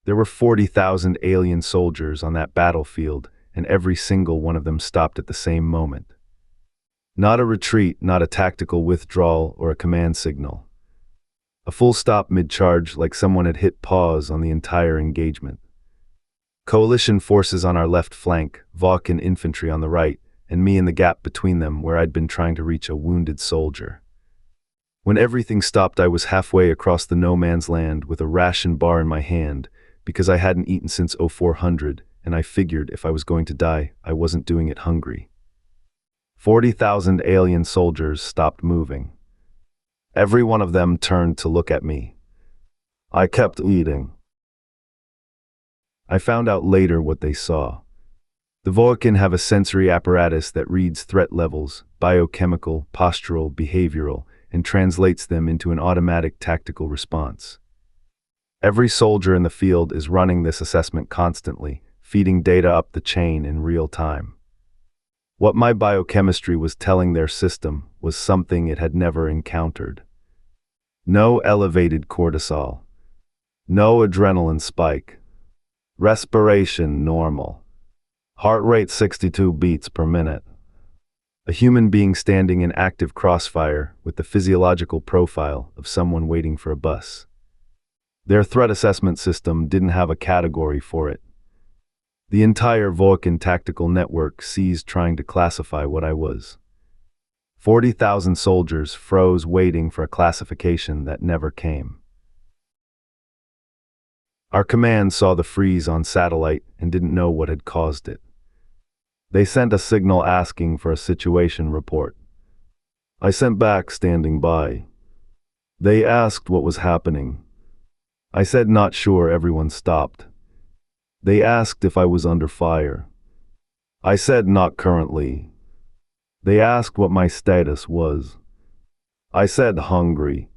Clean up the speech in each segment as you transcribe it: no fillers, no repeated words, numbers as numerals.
There were 40,000 alien soldiers on that battlefield, and every single one of them stopped at the same moment. Not a retreat, not a tactical withdrawal or a command signal. A full stop mid-charge, like someone had hit pause on the entire engagement. Coalition forces on our left flank, Vorrkan infantry on the right, and me in the gap between them where I'd been trying to reach a wounded soldier. When everything stopped, I was halfway across the no man's land with a ration bar in my hand because I hadn't eaten since 0400, and I figured if I was going to die, I wasn't doing it hungry. 40,000 alien soldiers stopped moving. Every one of them turned to look at me. I kept eating. I found out later what they saw. The Vorrkan have a sensory apparatus that reads threat levels, biochemical, postural, behavioral, and translates them into an automatic tactical response. Every soldier in the field is running this assessment constantly, feeding data up the chain in real time. What my biochemistry was telling their system was something it had never encountered. No elevated cortisol. No adrenaline spike. Respiration normal. Heart rate 62 beats per minute. A human being standing in active crossfire with the physiological profile of someone waiting for a bus. Their threat assessment system didn't have a category for it. The entire Vorrkan tactical network ceased trying to classify what I was. 40,000 soldiers froze waiting for a classification that never came. Our command saw the freeze on satellite and didn't know what had caused it. They sent a signal asking for a situation report. I sent back standing by. They asked what was happening. I said not sure. Everyone stopped. They asked if I was under fire. I said not currently. They asked what my status was. I said hungry.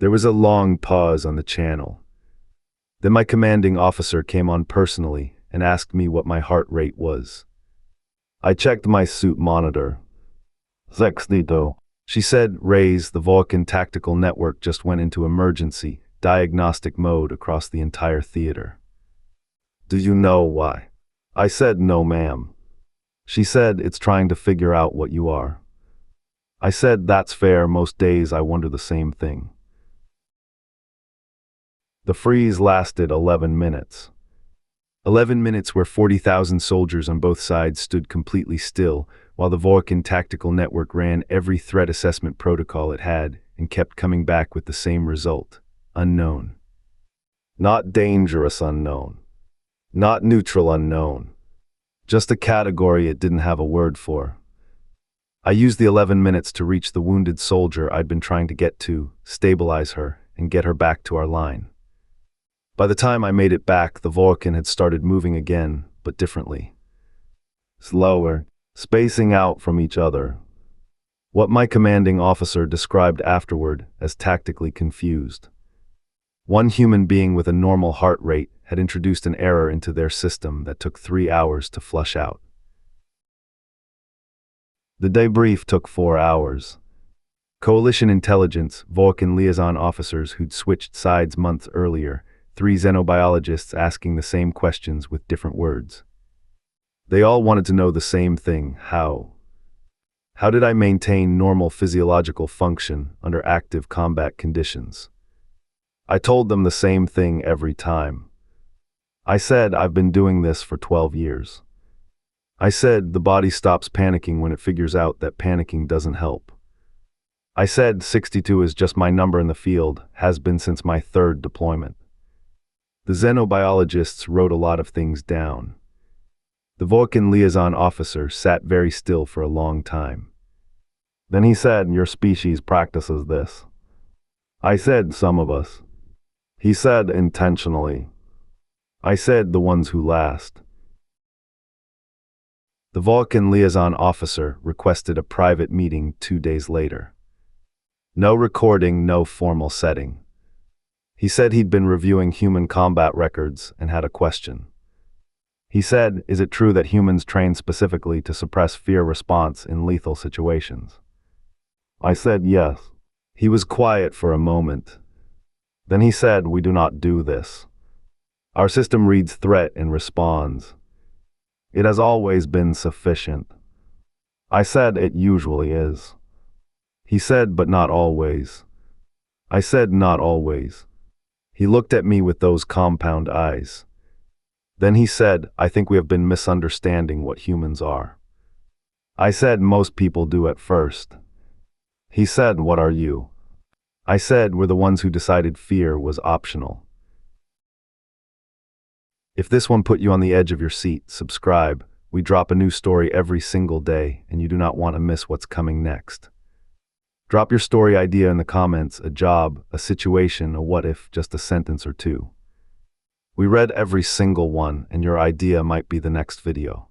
There was a long pause on the channel. Then my commanding officer came on personally and asked me what my heart rate was. I checked my suit monitor. 62. She said, raise. The Vorrkan tactical network just went into emergency diagnostic mode across the entire theater. Do you know why? I said, no, ma'am. She said, it's trying to figure out what you are. I said, that's fair. Most days I wonder the same thing. The freeze lasted 11 minutes. 11 minutes where 40,000 soldiers on both sides stood completely still while the Vorrkan tactical network ran every threat assessment protocol it had and kept coming back with the same result. Unknown. Not dangerous unknown. Not neutral unknown. Just a category it didn't have a word for. I used the 11 minutes to reach the wounded soldier I'd been trying to get to, stabilize her, and get her back to our line. By the time I made it back, the Vorrkan had started moving again, but differently. Slower, spacing out from each other. What my commanding officer described afterward as tactically confused. One human being with a normal heart rate had introduced an error into their system that took 3 hours to flush out. The debrief took 4 hours. Coalition intelligence, Vorrkan liaison officers who'd switched sides months earlier, 3 xenobiologists asking the same questions with different words. They all wanted to know the same thing: how? How did I maintain normal physiological function under active combat conditions? I told them the same thing every time. I said, I've been doing this for 12 years. I said, the body stops panicking when it figures out that panicking doesn't help. I said, 62 is just my number in the field, has been since my 3rd deployment. The xenobiologists wrote a lot of things down. The Vorrkan liaison officer sat very still for a long time. Then he said, your species practices this. I said, some of us. He said, intentionally. I said, the ones who last. The Vorrkan liaison officer requested a private meeting 2 days later. No recording, no formal setting. He said he'd been reviewing human combat records and had a question. He said, is it true that humans train specifically to suppress fear response in lethal situations? I said, yes. He was quiet for a moment. Then he said, we do not do this. Our system reads threat and responds. It has always been sufficient. I said it usually is. He said, but not always. I said, not always. He looked at me with those compound eyes. Then he said, I think we have been misunderstanding what humans are. I said, most people do at first. He said, what are you? I said, we're the ones who decided fear was optional. If this one put you on the edge of your seat, subscribe. We drop a new story every single day, and you do not want to miss what's coming next. Drop your story idea in the comments, a job, a situation, a what if, just a sentence or two. We read every single one, and your idea might be the next video.